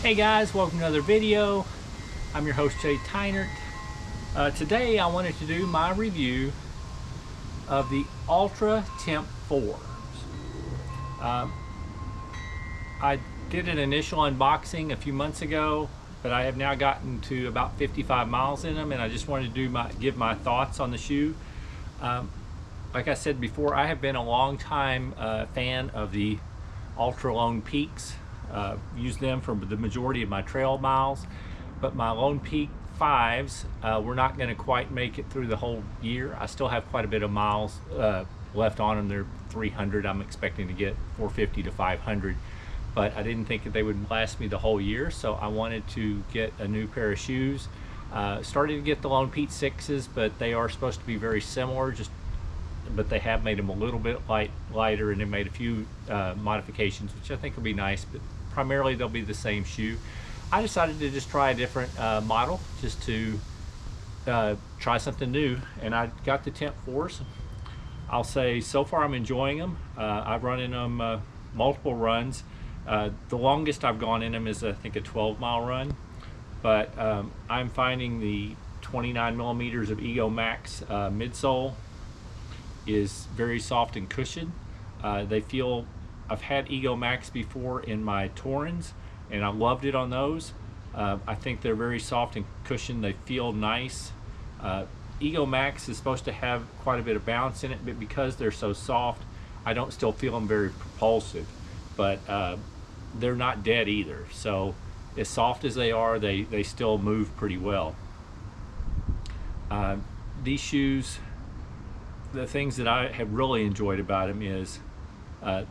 Hey guys, welcome to another video. I'm your host Jay Tynert. Today I wanted to do my review of the Altra Timp 4s. I did an initial unboxing a few months ago, but I have now gotten to about 55 miles in them, and I just wanted to give my thoughts on the shoe. Like I said before, I have been a long time fan of the Altra Lone Peaks. Used them for the majority of my trail miles, but my Lone Peak 5s were not going to quite make it through the whole year. I still have quite a bit of miles left on them. They're 300. I'm expecting to get 450 to 500, but I didn't think that they would last me the whole year, so I wanted to get a new pair of shoes. Started to get the Lone Peak 6s, but they are supposed to be very similar, but they have made them a little bit lighter, and they made a few modifications, which I think will be nice, but primarily they'll be the same shoe. I decided to just try a different model, just to try something new, and I got the Timp 4s. I'll say so far I'm enjoying them. I've run in them multiple runs. The longest I've gone in them is I think a 12-mile run, but I'm finding the 29 millimeters of Ego Max midsole is very soft and cushioned. They feel, I've had Ego Max before in my Torrens, and I loved it on those. I think they're very soft and cushioned. They feel nice. Ego Max is supposed to have quite a bit of bounce in it, but because they're so soft, I don't still feel them very propulsive. But they're not dead either. So as soft as they are, they still move pretty well. These shoes, the things that I have really enjoyed about them is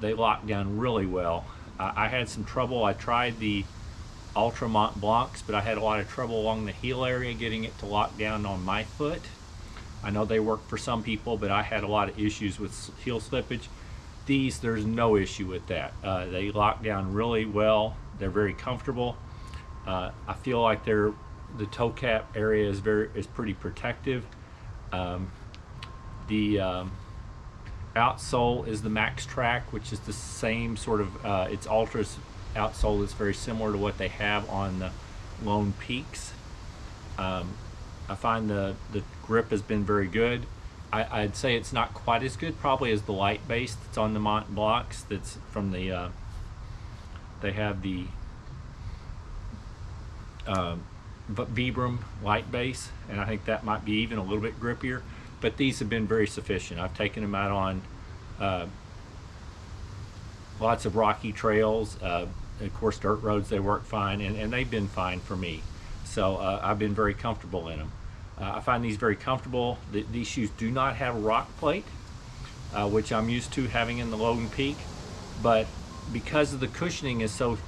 they lock down really well. I had some trouble. I tried the Ultra Mont Blancs, but I had a lot of trouble along the heel area getting it to lock down on my foot. I know they work for some people, but I had a lot of issues with heel slippage. These, there's no issue with that. They lock down really well. They're very comfortable. I feel like the toe cap area is pretty protective. The outsole is the Max Track, which is the same sort of, it's Altra's outsole that's very similar to what they have on the Lone Peaks. I find the grip has been very good. I'd say it's not quite as good probably as the light base that's on the Mont Blancs. That's from the, they have the Vibram light base, and I think that might be even a little bit grippier. But these have been very sufficient. I've taken them out on lots of rocky trails. Of course, dirt roads, they work fine, and they've been fine for me. So I've been very comfortable in them. I find these very comfortable. These shoes do not have a rock plate, which I'm used to having in the Lone Peak. But because of the cushioning is so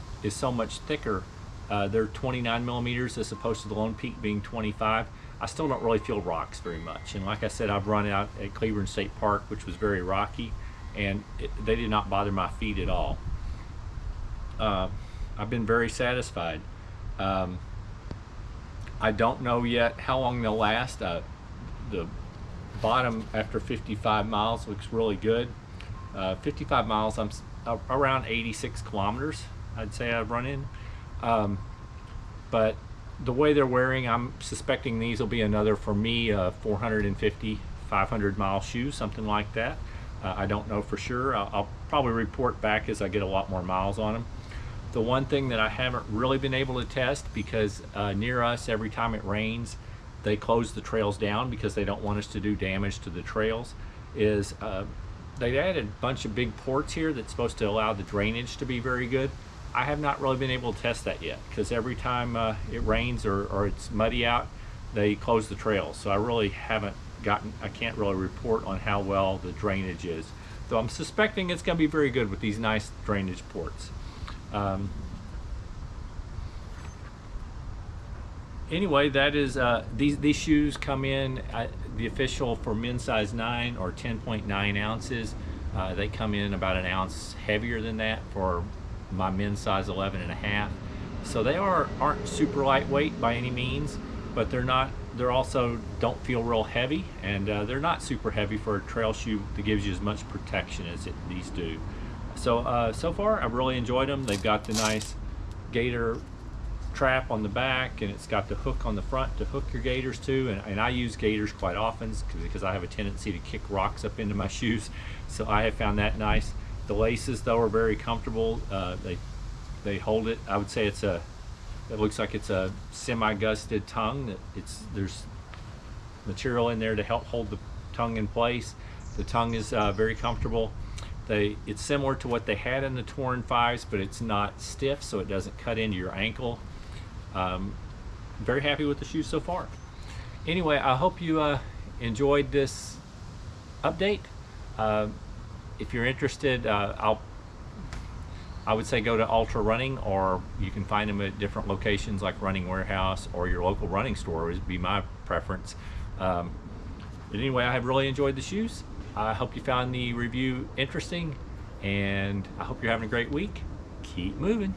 much thicker, they're 29 millimeters as opposed to the Lone Peak being 25. I still don't really feel rocks very much, and like I said, I've run out at Cleveland State Park, which was very rocky, and they did not bother my feet at all. I've been very satisfied. I don't know yet how long they'll last. The bottom after 55 miles looks really good. 55 miles, I'm around 86 kilometers, I'd say I've run in. But the way they're wearing, I'm suspecting these will be another, for me, 450, 500 mile shoe, something like that. I don't know for sure. I'll probably report back as I get a lot more miles on them. The one thing that I haven't really been able to test, because near us, every time it rains, they close the trails down because they don't want us to do damage to the trails, is they added a bunch of big ports here that's supposed to allow the drainage to be very good. I have not really been able to test that yet, because every time it rains or it's muddy out, they close the trails. So I really haven't I can't really report on how well the drainage is. Though I'm suspecting it's going to be very good with these nice drainage ports. Anyway, that is, these shoes come in, the official for men's size 9 or 10.9 ounces. They come in about an ounce heavier than that for my men's size 11.5. So they aren't super lightweight by any means, but they're also don't feel real heavy, and they're not super heavy for a trail shoe that gives you as much protection as these do. So so far I've really enjoyed them. They've got the nice gator trap on the back, and it's got the hook on the front to hook your gaiters to, and I use gaiters quite often because I have a tendency to kick rocks up into my shoes, so I have found that nice. The laces though are very comfortable. They hold it. I would say it looks like it's a semi-gusted tongue. There's material in there to help hold the tongue in place. The tongue is very comfortable. It's similar to what they had in the Torn 5s, but it's not stiff, so it doesn't cut into your ankle. Very happy with the shoes so far. Anyway, I hope you enjoyed this update. If you're interested, I would say go to Altra Running, or you can find them at different locations like Running Warehouse or your local running store would be my preference. But anyway, I have really enjoyed the shoes. I hope you found the review interesting, and I hope you're having a great week. Keep moving.